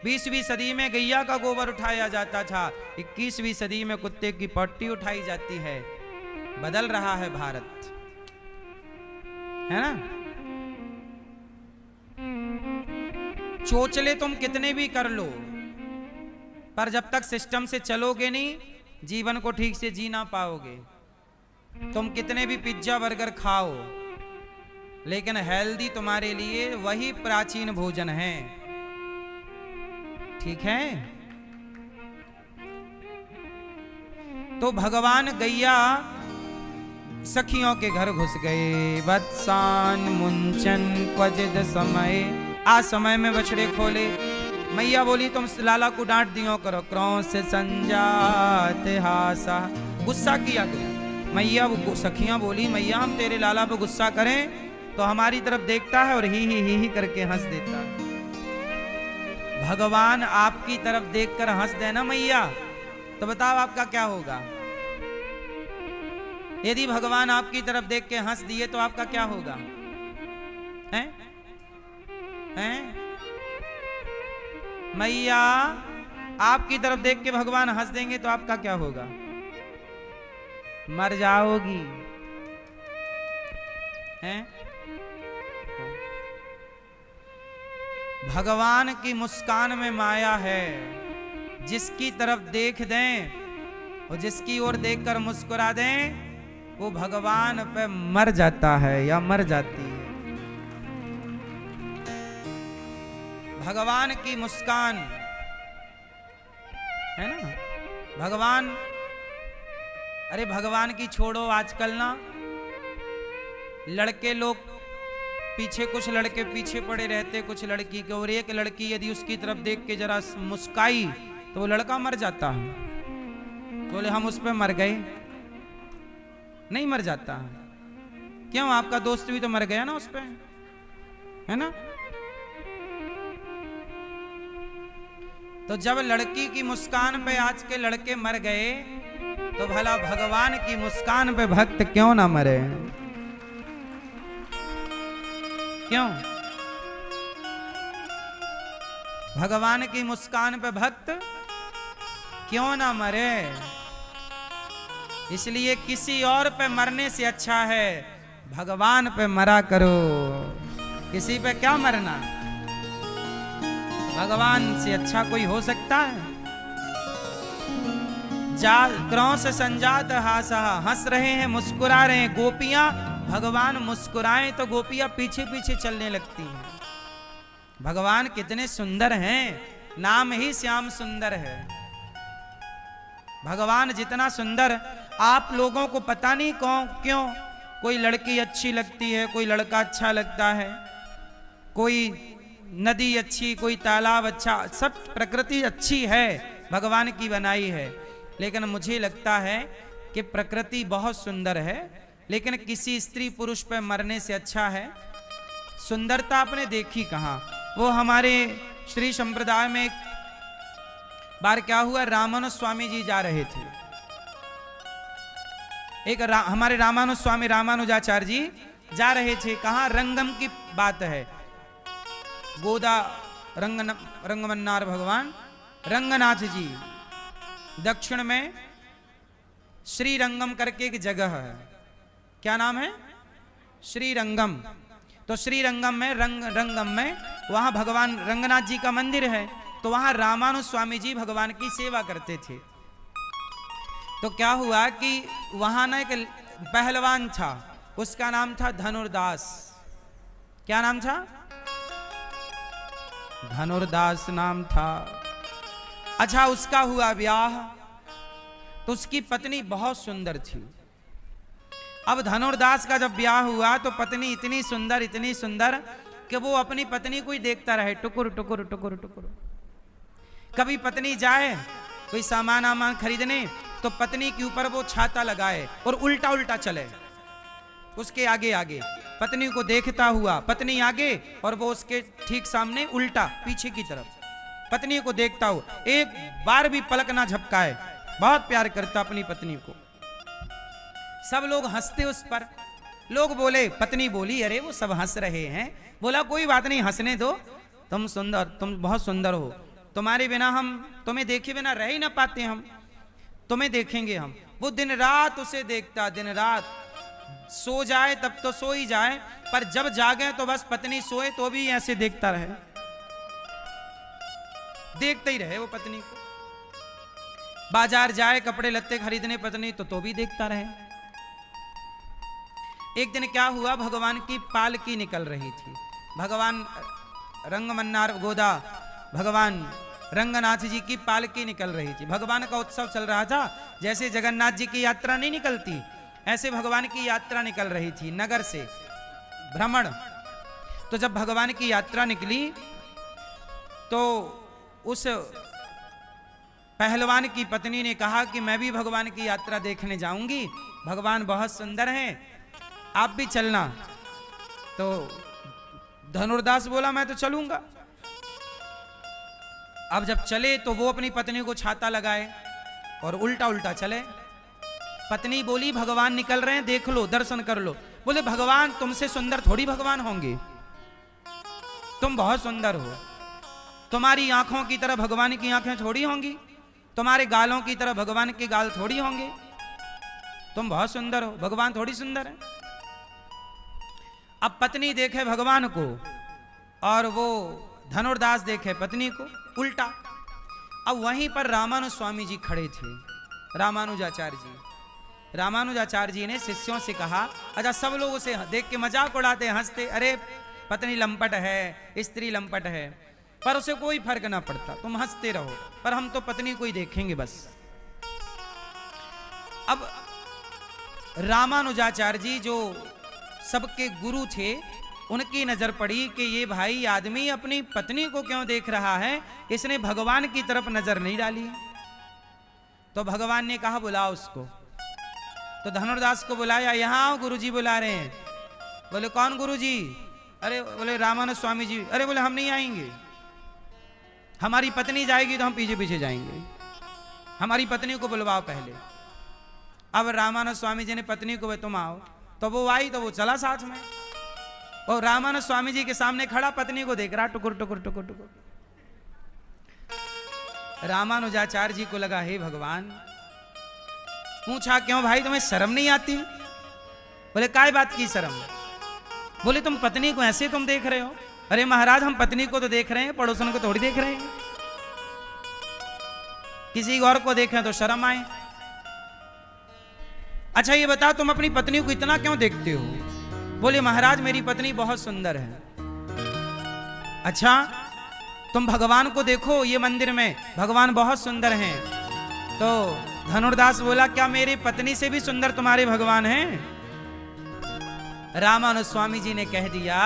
20वीं सदी में गैया का गोबर उठाया जाता था, 21वीं सदी में कुत्ते की पट्टी उठाई जाती है। बदल रहा है भारत, है ना। चोचले तुम कितने भी कर लो, पर जब तक सिस्टम से चलोगे नहीं, जीवन को ठीक से जी ना पाओगे। तुम कितने भी पिज्जा बर्गर खाओ, लेकिन हेल्दी तुम्हारे लिए वही प्राचीन भोजन है, ठीक है। तो भगवान गैया सखियों के घर घुस गए। वत्सान मुंचन क्वचिद समय, आज समय में बछड़े खोले। मैया बोली तुम लाला को डांट दियो करो। क्रोध से संजात हासा, गुस्सा किया गया। मैया वो सखियां बोली मैया हम तेरे लाला पे गुस्सा करें तो हमारी तरफ देखता है और ही करके हंस देता है। भगवान आपकी तरफ देखकर हंस देना मैया, तो बताओ आपका क्या होगा। यदि भगवान आपकी तरफ देख के हंस दिए तो आपका क्या होगा, हैं? हैं? मैया आपकी तरफ देख के भगवान हंस देंगे तो आपका क्या होगा, मर जाओगी, हैं? भगवान की मुस्कान में माया है। जिसकी तरफ देख दें और जिसकी ओर देखकर मुस्कुरा दें, वो भगवान पे मर जाता है या मर जाती है। भगवान की मुस्कान है ना। भगवान, अरे भगवान की छोड़ो, आजकल ना लड़के लोग पीछे, कुछ लड़के पीछे पड़े रहते कुछ लड़की के, और एक लड़की यदि उसकी तरफ देख के जरा मुस्काई तो वो लड़का मर जाता है। बोले हम उस पे मर गए, नहीं मर जाता। क्यों, आपका दोस्त भी तो मर गया ना उस पे, है ना। तो जब लड़की की मुस्कान पे आज के लड़के मर गए, तो भला भगवान की मुस्कान पे भक्त क्यों ना मरे, क्यों। भगवान की मुस्कान पे भक्त क्यों ना मरे। इसलिए किसी और पे मरने से अच्छा है भगवान पे मरा करो। किसी पे क्या मरना, भगवान से अच्छा कोई हो सकता है। क्रोध से संजात हासा, हंस रहे हैं, मुस्कुरा रहे हैं गोपियां। भगवान मुस्कुराएं तो गोपियां पीछे पीछे चलने लगती हैं। भगवान कितने सुंदर हैं, नाम ही श्याम सुंदर है। भगवान जितना सुंदर, आप लोगों को पता नहीं क्यों कोई लड़की अच्छी लगती है, कोई लड़का अच्छा लगता है, कोई नदी अच्छी, कोई तालाब अच्छा, सब प्रकृति अच्छी है, भगवान की बनाई है। लेकिन मुझे लगता है कि प्रकृति बहुत सुंदर है, लेकिन किसी स्त्री पुरुष पे मरने से अच्छा है। सुंदरता आपने देखी कहाँ, वो हमारे श्री संप्रदाय में एक बार क्या हुआ, रामानुज स्वामी जी जा रहे थे। हमारे रामानुज स्वामी रामानुजाचार्य जी जा रहे थे, कहाँ, रंगम की बात है। गोदा रंगमन्नार भगवान रंगनाथ जी, दक्षिण में श्री रंगम करके एक जगह है, क्या नाम है, श्री रंगम। तो श्री रंगम में रंगम में वहां भगवान रंगनाथ जी का मंदिर है। तो वहां रामानुज स्वामी जी भगवान की सेवा करते थे। तो क्या हुआ कि वहां ना एक पहलवान था, उसका नाम था धनुर्दास। क्या नाम था, धनुर्दास नाम था। अच्छा, उसका हुआ ब्याह, तो उसकी पत्नी बहुत सुंदर थी। अब धनुर्दास का जब ब्याह हुआ तो पत्नी इतनी सुंदर कि वो अपनी पत्नी को ही देखता रहे, टुकुर टुकुर टुकुर टुकुर। कभी पत्नी जाए कोई सामान आमान खरीदने तो पत्नी के ऊपर वो छाता लगाए और उल्टा उल्टा चले, उसके आगे आगे, पत्नी को देखता हुआ, पत्नी आगे और वो उसके ठीक सामने उल्टा पीछे की तरफ, पत्नी को देखता हो, एक बार भी पलक ना झपकाए। बहुत प्यार करता अपनी पत्नी को। सब लोग हंसते उस पर। लोग बोले, पत्नी बोली, अरे वो सब हंस रहे हैं। बोला कोई बात नहीं, हंसने दो, तुम बहुत सुंदर हो। तुम्हारे बिना हम तुम्हें देखे बिना रह ही ना पाते, हम तुम्हें देखेंगे हम। वो दिन रात उसे देखता, दिन रात, सो जाए तब तो सो ही जाए, पर जब जागे तो बस पत्नी सोए तो भी ऐसे देखता रहे, देखते ही रहे वो पत्नी को। बाजार जाए कपड़े लत्ते खरीदने पत्नी तो भी देखता रहे। एक दिन क्या हुआ, भगवान की पालकी निकल रही थी। भगवान रंगमन्नार गोदा भगवान रंगनाथ जी की पालकी निकल रही थी। भगवान का उत्सव चल रहा था। जैसे जगन्नाथ जी की यात्रा नहीं निकलती, ऐसे भगवान की यात्रा निकल रही थी नगर से भ्रमण। तो जब भगवान की यात्रा निकली तो उस पहलवान की पत्नी ने कहा कि मैं भी भगवान की यात्रा देखने जाऊंगी, भगवान बहुत सुंदर हैं, आप भी चलना। तो धनुर्दास बोला मैं तो चलूंगा। अब जब चले तो वो अपनी पत्नी को छाता लगाए और उल्टा उल्टा चले। पत्नी बोली भगवान निकल रहे हैं, देख लो, दर्शन कर लो। बोले भगवान तुमसे सुंदर थोड़ी भगवान होंगे, तुम बहुत सुंदर हो, तुम्हारी आंखों की तरह भगवान की आंखें थोड़ी होंगी, तुम्हारे गालों की तरह भगवान के गाल थोड़ी होंगे, तुम बहुत सुंदर हो, भगवान थोड़ी सुंदर है। अब पत्नी देखे भगवान को और वो धनुर्दास देखे पत्नी को, उल्टा। अब वहीं पर रामानुज स्वामी जी खड़े थे, रामानुजाचार्य जी। रामानुजाचार्य जी ने शिष्यों से कहा, अच्छा सब लोग उसे देख के मजाक उड़ाते, हंसते, अरे पत्नी लंपट है, स्त्री लंपट है, पर उसे कोई फर्क ना पड़ता, तुम हंसते रहो, पर हम तो पत्नी को ही देखेंगे बस। अब रामानुजाचार्य जी जो सबके गुरु थे, उनकी नजर पड़ी कि ये भाई आदमी अपनी पत्नी को क्यों देख रहा है, इसने भगवान की तरफ नजर नहीं डाली। तो भगवान ने कहा बुलाओ उसको। तो धनुर्दास को बुलाया, यहां आओ, गुरुजी बुला रहे हैं। बोले कौन गुरुजी? अरे बोले रामानुज स्वामी जी। अरे बोले हम नहीं आएंगे, हमारी पत्नी जाएगी तो हम पीछे पीछे जाएंगे, हमारी पत्नी को बुलवाओ पहले। अब रामानुज स्वामी जी ने पत्नी को, तुम आओ, तो वो आई, तो वो चला साथ में। और रामानुज स्वामी जी के सामने खड़ा पत्नी को देख रहा, टुकुर टुकुर टुकुर टुकुर। रामानुजाचार्य जी को लगा हे भगवान। पूछा क्यों भाई तुम्हें शर्म नहीं आती? बोले काय बात की शर्म? बोले तुम पत्नी को ऐसे तुम देख रहे हो। अरे महाराज हम पत्नी को तो देख रहे हैं, पड़ोसन को थोड़ी देख रहे हैं, किसी और को देखें तो शर्म आए। अच्छा ये बताओ तुम अपनी पत्नी को इतना क्यों देखते हो? बोले महाराज मेरी पत्नी बहुत सुंदर है। अच्छा तुम भगवान को देखो, ये मंदिर में भगवान बहुत सुंदर हैं। तो धनुर्दास बोला क्या मेरी पत्नी से भी सुंदर तुम्हारे भगवान हैं? रामानुज स्वामी जी ने कह दिया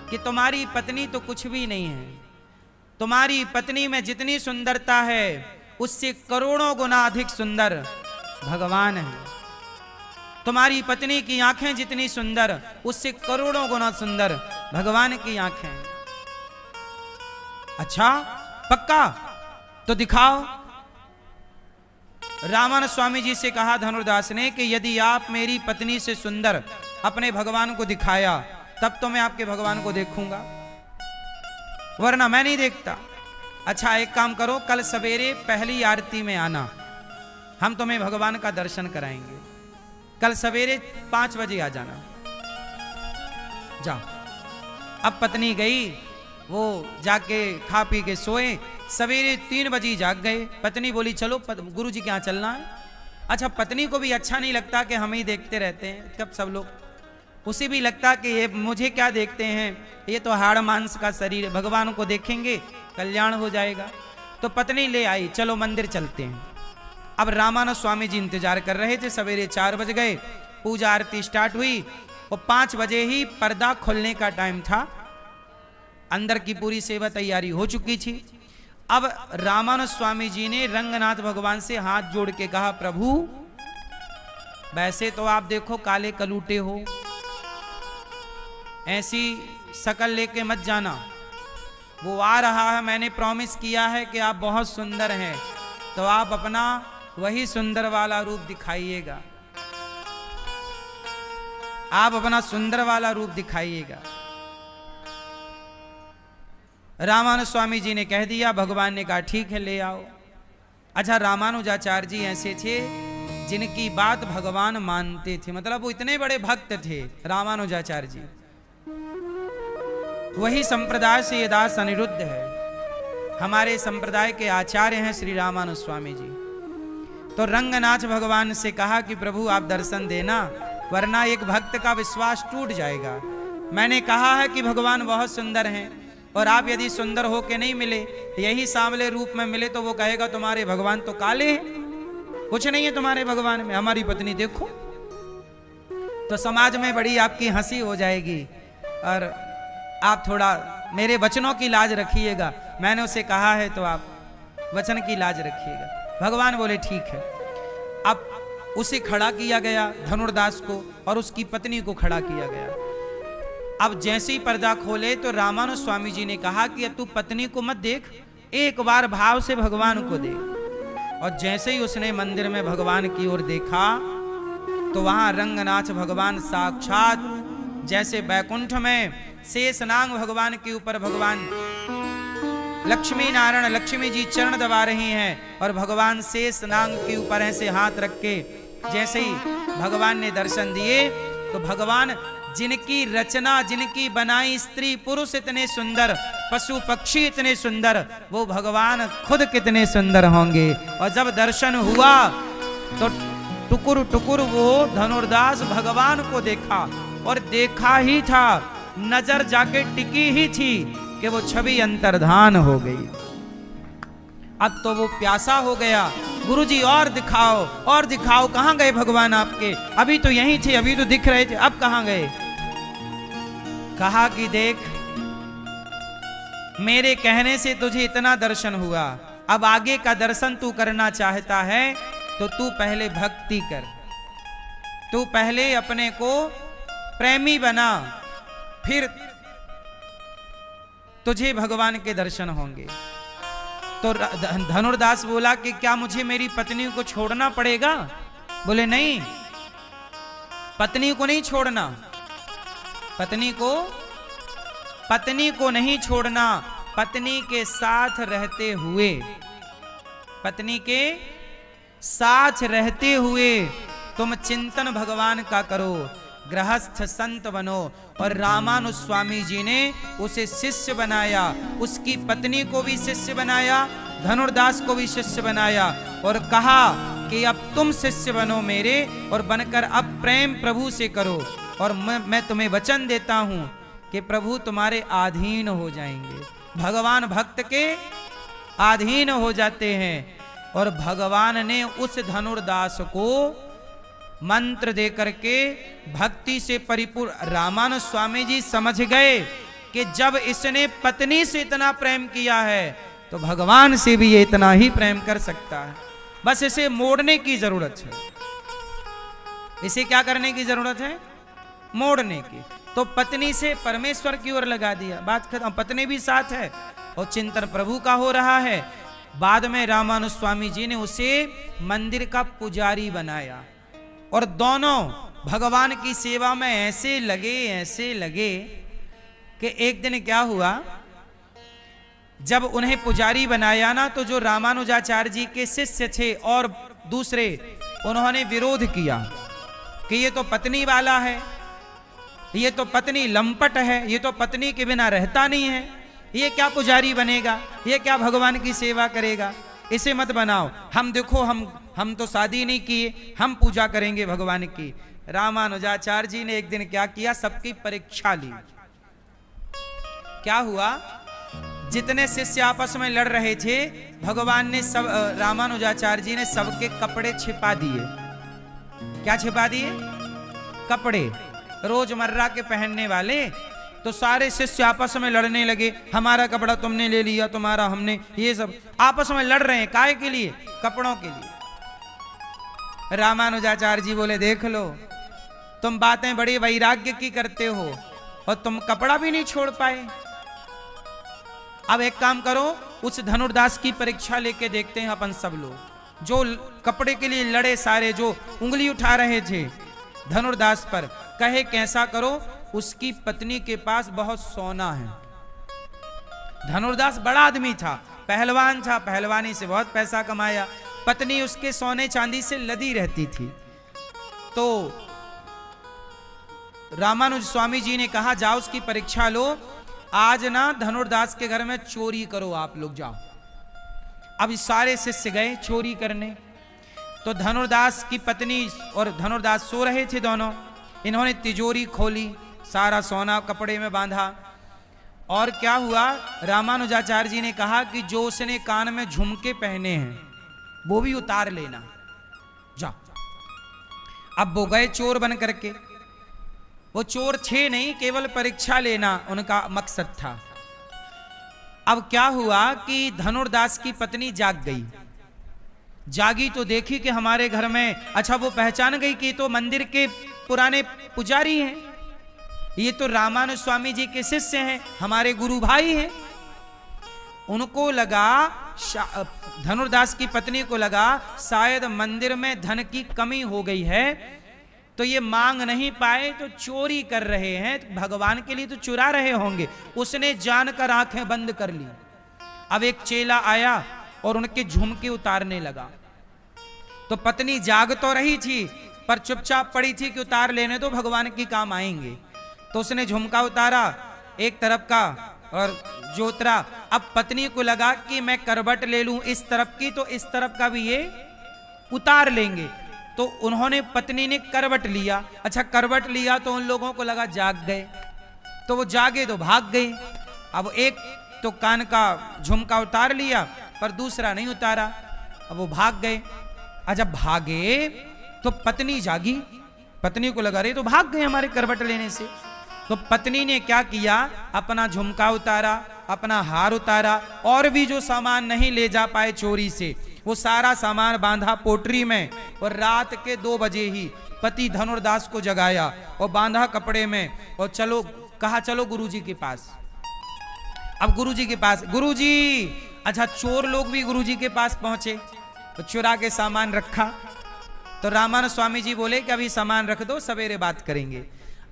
कि तुम्हारी पत्नी तो कुछ भी नहीं है, तुम्हारी पत्नी में जितनी सुंदरता है उससे करोड़ों गुना अधिक सुंदर भगवान है। तुम्हारी पत्नी की आंखें जितनी सुंदर, उससे करोड़ों गुना सुंदर भगवान की आंखें। अच्छा पक्का? तो दिखाओ। रामानुज स्वामी जी से कहा धनुर्दास ने कि यदि आप मेरी पत्नी से सुंदर अपने भगवान को दिखाया तब तो मैं आपके भगवान को देखूंगा, वरना मैं नहीं देखता। अच्छा एक काम करो, कल सवेरे पहली आरती में आना, हम तुम्हें भगवान का दर्शन कराएंगे। कल सवेरे 5 बजे आ जाना। जाओ। अब पत्नी गई, वो जाके खा पी के सोए। सवेरे 3 बजे जाग गए। पत्नी बोली चलो गुरुजी के यहाँ चलना है। अच्छा पत्नी को भी अच्छा नहीं लगता कि हम ही देखते रहते हैं, कब सब लोग, उसे भी लगता कि ये मुझे क्या देखते हैं, ये तो हाड़ मांस का शरीर है, भगवान को देखेंगे कल्याण हो जाएगा। तो पत्नी ले आई, चलो मंदिर चलते हैं। अब रामानुज स्वामी जी इंतजार कर रहे थे। सवेरे 4 बज गए, पूजा आरती स्टार्ट हुई और 5 बजे ही पर्दा खोलने का टाइम था। अंदर की पूरी सेवा तैयारी हो चुकी थी। अब रामानुज स्वामी जी ने रंगनाथ भगवान से हाथ जोड़ के कहा प्रभु वैसे तो आप देखो काले कलूटे हो, ऐसी शकल लेके मत जाना, वो आ रहा है, मैंने प्रॉमिस किया है कि आप बहुत सुंदर हैं, तो आप अपना वही सुंदर वाला रूप दिखाइएगा, आप अपना सुंदर वाला रूप दिखाइएगा। रामानुज स्वामी जी ने कह दिया, भगवान ने कहा ठीक है ले आओ। अच्छा, रामानुजाचार्य जी ऐसे थे जिनकी बात भगवान मानते थे, मतलब वो इतने बड़े भक्त थे रामानुजाचार्य जी। वही संप्रदाय से ये दास अनिरुद्ध है, हमारे संप्रदाय के आचार्य हैं श्री रामानुज स्वामी जी। तो रंगनाथ भगवान से कहा कि प्रभु आप दर्शन देना, वरना एक भक्त का विश्वास टूट जाएगा। मैंने कहा है कि भगवान बहुत सुंदर हैं, और आप यदि सुंदर हो के नहीं मिले, यही सांवले रूप में मिले, तो वो कहेगा तुम्हारे भगवान तो काले हैं, कुछ नहीं है तुम्हारे भगवान में, हमारी पत्नी देखो। तो समाज में बड़ी आपकी हंसी हो जाएगी, और आप थोड़ा मेरे वचनों की लाज रखिएगा। मैंने उसे कहा है तो आप वचन की लाज रखिएगा। भगवान बोले ठीक है। अब उसे खड़ा किया गया धनुर्दास को, और उसकी पत्नी को खड़ा किया गया। अब जैसे ही पर्दा खोले तो रामानुज स्वामी जी ने कहा कि तू पत्नी को मत देख, एक बार भाव से भगवान को देख। और जैसे ही उसने मंदिर में भगवान की ओर देखा तो वहां रंगनाथ भगवान साक्षात, जैसे बैकुंठ में शेषनाग भगवान के ऊपर भगवान लक्ष्मी नारायण लक्ष्मी जी चरण दबा रही हैं, और भगवान शेषनाग के ऊपर ऐसे हाथ रख के जैसे ही भगवान ने दर्शन दिए, तो भगवान जिनकी रचना, जिनकी बनाई स्त्री पुरुष इतने सुंदर, पशु पक्षी इतने सुंदर, वो भगवान खुद कितने सुंदर होंगे। और जब दर्शन हुआ तो टुकुर टुकुर वो धनुर्दास भगवान को देखा, और देखा ही था, नजर जाके टिकी ही थी कि वो छवि अंतर्धान हो गई। अब तो वो प्यासा हो गया, गुरुजी और दिखाओ और दिखाओ, कहां गए भगवान आपके, अभी तो यहीं थे, अभी तो दिख रहे थे, अब कहां गए। कहा कि देख, मेरे कहने से तुझे इतना दर्शन हुआ, अब आगे का दर्शन तू करना चाहता है तो तू पहले भक्ति कर, तू पहले अपने को प्रेमी बना, फिर तुझे भगवान के दर्शन होंगे। तो धनुर्दास बोला कि क्या मुझे मेरी पत्नी को छोड़ना पड़ेगा? बोले नहीं, पत्नी को नहीं छोड़ना, पत्नी को नहीं छोड़ना, पत्नी के साथ रहते हुए, पत्नी के साथ रहते हुए तुम चिंतन भगवान का करो, गृहस्थ संत बनो। और रामानुज स्वामी जी ने उसे शिष्य बनाया, उसकी पत्नी को भी शिष्य बनाया, धनुर्दास को भी शिष्य बनाया, और कहा कि अब तुम शिष्य बनो मेरे, और बनकर अब प्रेम प्रभु से करो, और मैं तुम्हें वचन देता हूं कि प्रभु तुम्हारे अधीन हो जाएंगे। भगवान भक्त के अधीन हो जाते हैं। और भगवान ने उस धनुर्दास को मंत्र दे करके भक्ति से परिपूर्ण, रामानुज स्वामी जी समझ गए कि जब इसने पत्नी से इतना प्रेम किया है तो भगवान से भी ये इतना ही प्रेम कर सकता है, बस इसे मोड़ने की जरूरत है। इसे क्या करने की जरूरत है? मोड़ने की। तो पत्नी से परमेश्वर की ओर लगा दिया, बात खत्म। पत्नी भी साथ है और चिंतन प्रभु का हो रहा है। बाद में रामानुज स्वामी जी ने उसे मंदिर का पुजारी बनाया, और दोनों भगवान की सेवा में ऐसे लगे कि एक दिन क्या हुआ, जब उन्हें पुजारी बनाया ना, तो जो रामानुजाचार्य जी के शिष्य थे और दूसरे, उन्होंने विरोध किया कि ये तो पत्नी वाला है, ये तो पत्नी लंपट है, ये तो पत्नी के बिना रहता नहीं है, ये क्या पुजारी बनेगा, ये क्या भगवान की सेवा करेगा, इसे मत बनाओ। हम देखो, हम तो शादी नहीं किए, हम पूजा करेंगे भगवान की। रामानुजाचार्य जी ने एक दिन क्या किया, सबकी परीक्षा ली। क्या हुआ, जितने शिष्य आपस में लड़ रहे थे, भगवान ने सब, रामानुजाचार्य जी ने सबके कपड़े छिपा दिए। क्या छिपा दिए? कपड़े रोजमर्रा के पहनने वाले। तो सारे शिष्य आपस में लड़ने लगे, हमारा कपड़ा तुमने ले लिया, तुम्हारा हमने, ये सब आपस में लड़ रहे हैं। काहे के लिए? कपड़ों के लिए। रामानुजाचार्य जी बोले, देख लो, तुम बातें बड़ी वैराग्य की करते हो और तुम कपड़ा भी नहीं छोड़ पाए। अब एक काम करो, उस धनुर्दास की परीक्षा लेके देखते हैं अपन सब लोग। जो कपड़े के लिए लड़े सारे, जो उंगली उठा रहे थे धनुर्दास पर, कहे कैसा करो, उसकी पत्नी के पास बहुत सोना है, धनुर्दास बड़ा आदमी था, पहलवान था, पहलवानी से बहुत पैसा कमाया। पत्नी उसके सोने चांदी से लदी रहती थी। तो रामानुज स्वामी जी ने कहा जाओ उसकी परीक्षा लो, आज ना धनुर्दास के घर में चोरी करो, आप लोग जाओ। अब सारे शिष्य गए चोरी करने। तो धनुर्दास की पत्नी और धनुर्दास सो रहे थे दोनों। इन्होंने तिजोरी खोली, सारा सोना कपड़े में बांधा। और क्या हुआ, रामानुजाचार्य जी ने कहा कि जो उसने कान में झुमके पहने हैं वो भी उतार लेना, जा। अब वो गए चोर बन करके। वो चोर थे नहीं, केवल परीक्षा लेना उनका मकसद था। अब क्या हुआ कि धनुर्दास की पत्नी जाग गई। जागी तो देखी कि हमारे घर में, अच्छा वो पहचान गई कि तो मंदिर के पुराने पुजारी हैं, ये तो रामानुज स्वामी जी के शिष्य हैं, हमारे गुरु भाई हैं। उनको लगा, धनुर्दास की पत्नी को लगा शायद मंदिर में धन की कमी हो गई है, तो ये मांग नहीं पाए तो चोरी कर रहे हैं, तो भगवान के लिए तो चुरा रहे होंगे। उसने जानकर आंखें बंद कर ली। अब एक चेला आया और उनके झुमके उतारने लगा। तो पत्नी जाग तो रही थी पर चुपचाप पड़ी थी कि उतार लेने दो, भगवान की काम आएंगे। तो उसने झुमका उतारा एक तरफ का और जोतरा। अब पत्नी को लगा कि मैं करवट ले लूं इस तरफ की, तो इस तरफ का भी ये उतार लेंगे। तो उन्होंने, पत्नी ने करवट लिया। अच्छा करवट लिया तो उन लोगों को लगा जाग गए, तो वो जागे तो भाग गए। अब एक तो कान का झुमका उतार लिया पर दूसरा नहीं उतारा, अब वो भाग गए। जब भागे तो पत्नी जागी, पत्नी को लगा रही तो भाग गए हमारे करवट लेने से। तो पत्नी ने क्या किया, अपना झुमका उतारा, अपना हार उतारा, और भी जो सामान नहीं ले जा पाए चोरी से वो सारा सामान बांधा पोटरी में। और रात के 2 बजे ही पति धनुर्दास को जगाया और बांधा कपड़े में और चलो, कहा चलो गुरुजी के पास। अब गुरुजी के पास, गुरुजी, अच्छा चोर लोग भी गुरुजी के पास पहुंचे तो चुरा के सामान रखा। तो रामानुज स्वामी जी बोले कि अभी सामान रख दो, सवेरे बात करेंगे।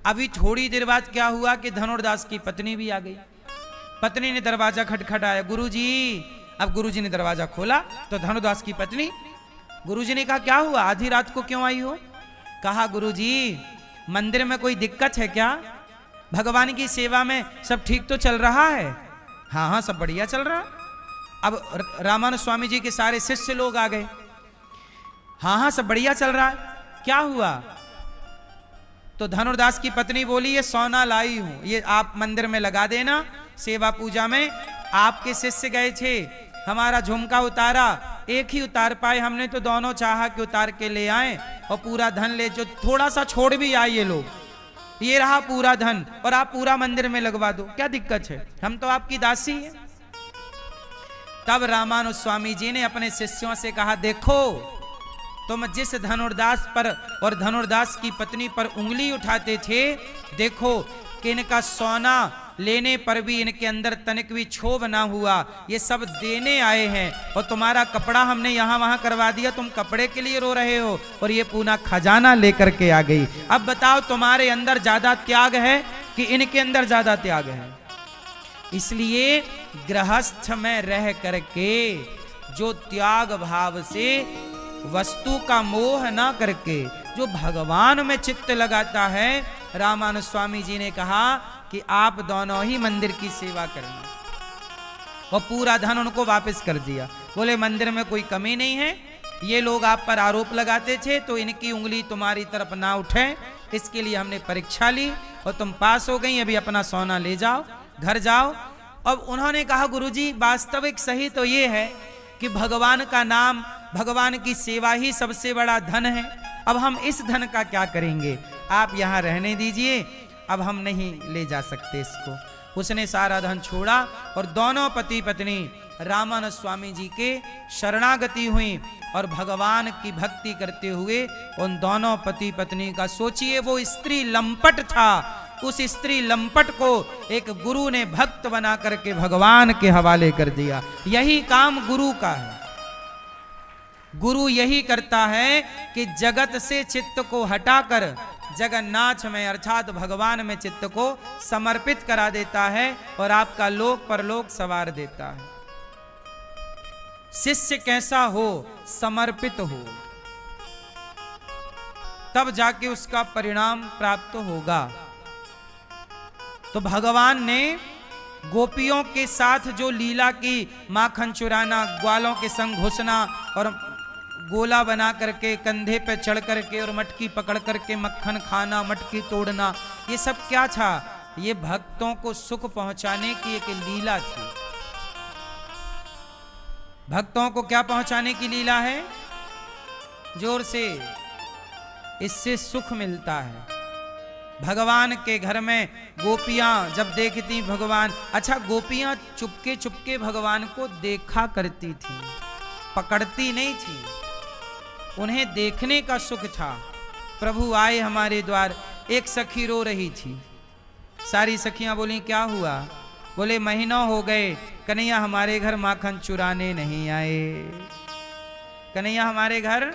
अभी थोड़ी देर बाद क्या हुआ कि धनुर्दास की पत्नी भी आ गई। पत्नी ने दरवाजा खटखटाया, गुरुजी। अब गुरुजी ने दरवाजा खोला तो धनुर्दास की पत्नी। गुरुजी ने कहा क्या हुआ, आधी रात को क्यों आई हो? कहा गुरुजी मंदिर में कोई दिक्कत है क्या? भगवान की सेवा में सब ठीक तो चल रहा है? हाँ हाँ सब बढ़िया चल रहा। अब रामानुज स्वामी जी के सारे शिष्य लोग आ गए। हाँ हाँ सब बढ़िया चल रहा है, क्या हुआ? तो धनुर्दास की पत्नी बोली ये सोना लाई हूं, ये आप मंदिर में लगा देना, सेवा पूजा में आपके शिष्य गए थे, हमारा झुमका उतारा, एक ही उतार पाए, हमने तो दोनों चाहा कि उतार के ले आए और पूरा धन ले, जो थोड़ा सा छोड़ भी आए ये लोग, ये रहा पूरा धन और आप पूरा मंदिर में लगवा दो, क्या दिक्कत है, हम तो आपकी दासी हैं। तब रामानुज स्वामी जी ने अपने शिष्यों से कहा देखो तुम जिस धनुर्दास पर और धनुर्दास की पत्नी पर उंगली उठाते थे, देखो कि इनका सोना लेने पर भी इनके अंदर तनिक भी क्षोभ ना हुआ, ये सब देने आए हैं। और तुम्हारा कपड़ा हमने यहाँ वहां करवा दिया, तुम कपड़े के लिए रो रहे हो और ये पूरा खजाना लेकर के आ गई। अब बताओ तुम्हारे अंदर ज्यादा त्याग है कि इनके अंदर ज्यादा त्याग है? इसलिए गृहस्थ में रह करके जो त्याग भाव से वस्तु का मोह ना करके जो भगवान में चित्त लगाता है, रामानुज स्वामी जी ने कहा कि आप दोनों ही मंदिर की सेवा करना। और पूरा धन उनको वापस कर दिया। बोले मंदिर में कोई कमी नहीं है, ये लोग आप पर आरोप लगाते थे तो इनकी उंगली तुम्हारी तरफ ना उठे, इसके लिए हमने परीक्षा ली और तुम पास हो गई, अभी अपना सोना ले जाओ, घर जाओ। अब उन्होंने कहा गुरुजी वास्तविक सही तो ये है कि भगवान का नाम, भगवान की सेवा ही सबसे बड़ा धन है, अब हम इस धन का क्या करेंगे, आप यहाँ रहने दीजिए, अब हम नहीं ले जा सकते इसको। उसने सारा धन छोड़ा और दोनों पति पत्नी रामानुज स्वामी जी के शरणागति हुई और भगवान की भक्ति करते हुए उन दोनों पति पत्नी का, सोचिए वो स्त्री लंपट था, उस स्त्री लंपट को एक गुरु ने भक्त बना करके भगवान के हवाले कर दिया। यही काम गुरु का है। गुरु यही करता है कि जगत से चित्त को हटाकर जगन्नाथ में अर्थात भगवान में चित्त को समर्पित करा देता है और आपका लोक परलोक सवार देता है। शिष्य कैसा हो? समर्पित हो, तब जाके उसका परिणाम प्राप्त होगा। तो भगवान ने गोपियों के साथ जो लीला की, माखन चुराना, ग्वालों के संग घुसना और गोला बना करके कंधे पे चढ़ करके और मटकी पकड़ करके मक्खन खाना, मटकी तोड़ना, ये सब क्या था? ये भक्तों को सुख पहुंचाने की एक लीला थी। भक्तों को क्या पहुंचाने की लीला है? जोर से, इससे सुख मिलता है। भगवान के घर में गोपियां जब देखती भगवान, अच्छा गोपियां चुपके चुपके भगवान को देखा करती थी, पकड़ती नहीं थी, उन्हें देखने का सुख था। प्रभु आए हमारे द्वार, एक सखी रो रही थी, सारी सखियां बोली क्या हुआ? बोले महीनों हो गए कन्हैया हमारे घर माखन चुराने नहीं आए, कन्हैया हमारे घर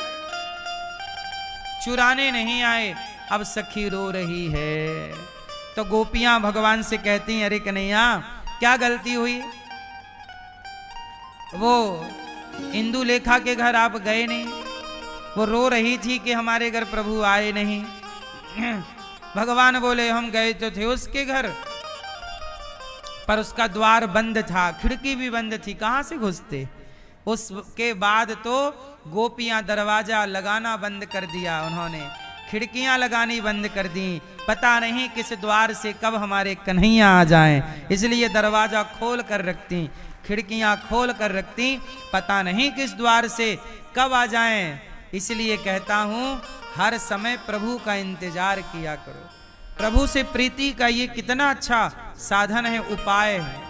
चुराने नहीं आए। अब सखी रो रही है तो गोपियां भगवान से कहती हैं, अरे कन्हैया क्या गलती हुई? वो इंदुलेखा के घर आप गए नहीं, वो रो रही थी कि हमारे घर प्रभु आए नहीं। भगवान बोले हम गए तो थे उसके घर, पर उसका द्वार बंद था, खिड़की भी बंद थी, कहां से घुसते? उसके बाद तो गोपियां दरवाजा लगाना बंद कर दिया, उन्होंने खिड़कियां लगानी बंद कर दी। पता नहीं किस द्वार से कब हमारे कन्हैया आ जाएं, इसलिए दरवाजा खोल कर रखती, खिड़कियां खोल कर रखती, पता नहीं किस द्वार से कब आ जाएं। इसलिए कहता हूं हर समय प्रभु का इंतजार किया करो। प्रभु से प्रीति का ये कितना अच्छा साधन है, उपाय है।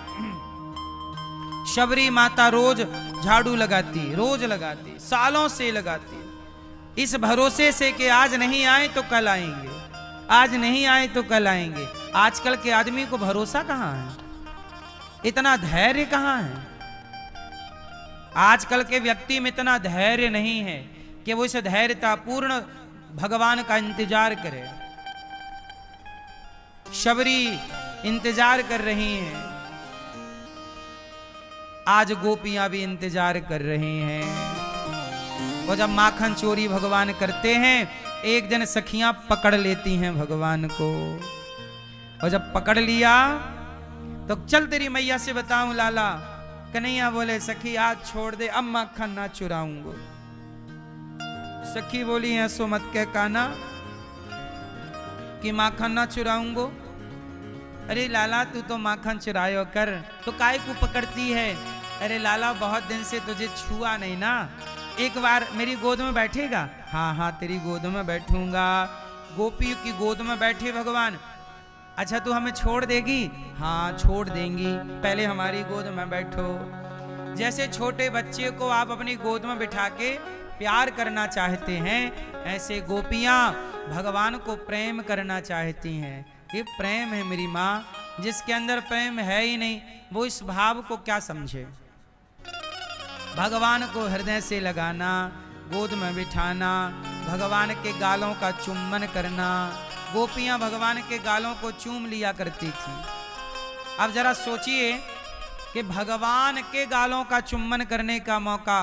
शबरी माता रोज झाड़ू लगाती, रोज लगाती, सालों से लगाती, इस भरोसे से कि आज नहीं आए तो कल आएंगे, आज नहीं आए तो कल आएंगे। आजकल के आदमी को भरोसा कहां है, इतना धैर्य कहां है? आजकल के व्यक्ति में इतना धैर्य नहीं है कि वो इस धैर्यता पूर्ण भगवान का इंतजार करे। शबरी इंतजार कर रही हैं, आज गोपियां भी इंतजार कर रही हैं। वो जब माखन चोरी भगवान करते हैं, एक दिन सखियां पकड़ लेती हैं भगवान को, और जब पकड़ लिया तो चल तेरी मैया से बताऊं लाला। कन्हैया बोले सखी आज छोड़ दे, अब माखन ना चुराऊंगा। सखी बोली ऐसो मत कह काना कि माखन ना चुराऊंगो। अरे लाला तू तो माखन चुरायो कर, तो काय को पकड़ती है? अरे लाला बहुत दिन से तुझे छुआ नहीं ना, एक बार मेरी गोद में बैठेगा? हाँ हाँ तेरी गोद में बैठूंगा। गोपियों की गोद में बैठे भगवान। अच्छा तू हमें छोड़ देगी? हाँ छोड़ देंगी, पहले हमारी गोद में बैठो। जैसे छोटे बच्चे को आप अपनी गोद में बिठा के प्यार करना चाहते हैं, ऐसे गोपियां भगवान को प्रेम करना चाहती हैं। ये प्रेम है मेरी माँ, जिसके अंदर प्रेम है ही नहीं वो इस भाव को क्या समझे। भगवान को हृदय से लगाना, गोद में बिठाना, भगवान के गालों का चुम्बन करना। गोपियां भगवान के गालों को चूम लिया करती थी। अब जरा सोचिए कि भगवान के गालों का चुम्बन करने का मौका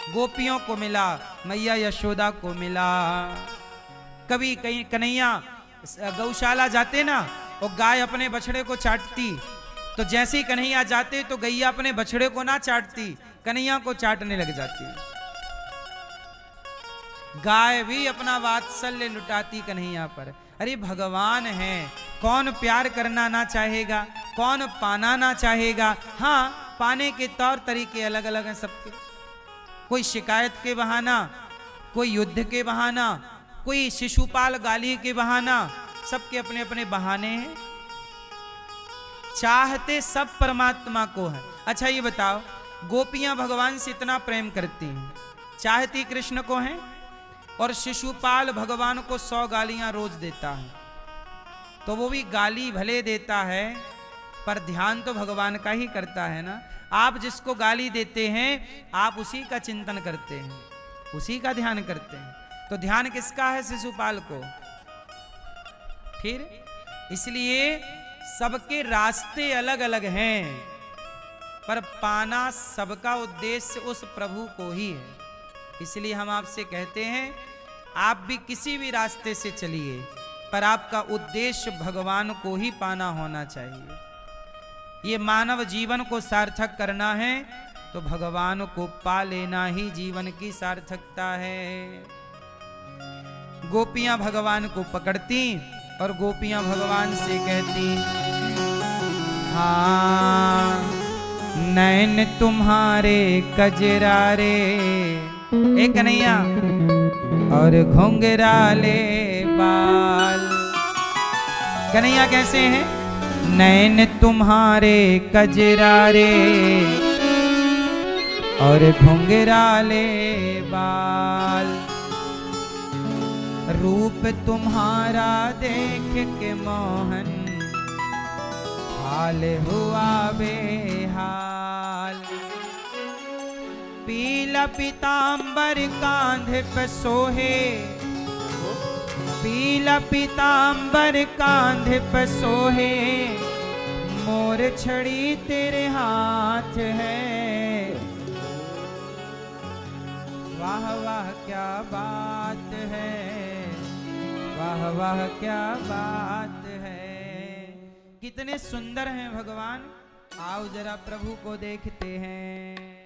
गोपियों को मिला, मैया यशोदा को मिला। कभी कहीं कन्हैया गौशाला जाते ना, और गाय अपने बछड़े को चाटती, तो जैसे ही कन्हैया जाते तो गैया अपने बछड़े को ना चाटती, कन्हैया को चाटने लग जाती। गाय भी अपना वात्सल्य लुटाती कन्हैया पर। अरे भगवान है, कौन प्यार करना ना चाहेगा, कौन पाना ना चाहेगा। हाँ पाने के तौर तरीके अलग अलग हैं सबके, कोई शिकायत के बहाना, कोई युद्ध के बहाना, कोई शिशुपाल गाली के बहाना, सबके अपने अपने बहाने हैं। चाहते सब परमात्मा को है। अच्छा ये बताओ, गोपियां भगवान से इतना प्रेम करती हैं, चाहती कृष्ण को हैं, और शिशुपाल भगवान को 100 गालियां रोज देता है, तो वो भी गाली भले देता है पर ध्यान तो भगवान का ही करता है ना। आप जिसको गाली देते हैं आप उसी का चिंतन करते हैं, उसी का ध्यान करते हैं। तो ध्यान किसका है शिशुपाल को? फिर इसलिए सबके रास्ते अलग अलग हैं, पर पाना सबका उद्देश्य उस प्रभु को ही है। इसलिए हम आपसे कहते हैं, आप भी किसी भी रास्ते से चलिए, पर आपका उद्देश्य भगवान को ही पाना होना चाहिए। ये मानव जीवन को सार्थक करना है तो भगवान को पा लेना ही जीवन की सार्थकता है। गोपियां भगवान को पकड़ती और गोपियां भगवान से कहती, हाँ नैन तुम्हारे कजरारे, एक कन्हैया, और घुंघराले बाल। कन्हैया कैसे हैं? नैन तुम्हारे कजरारे और घुंघराले बाल, रूप तुम्हारा देख के मोहन हाल हुआ बेहाल। पीला पीतांबर कांधे पे सोहे, पीला पीतांबर कांधे पे सोहे, मोर छड़ी तेरे हाथ है। वाह वाह क्या बात है, वाह वाह क्या बात है। कितने सुंदर हैं भगवान, आओ जरा प्रभु को देखते हैं।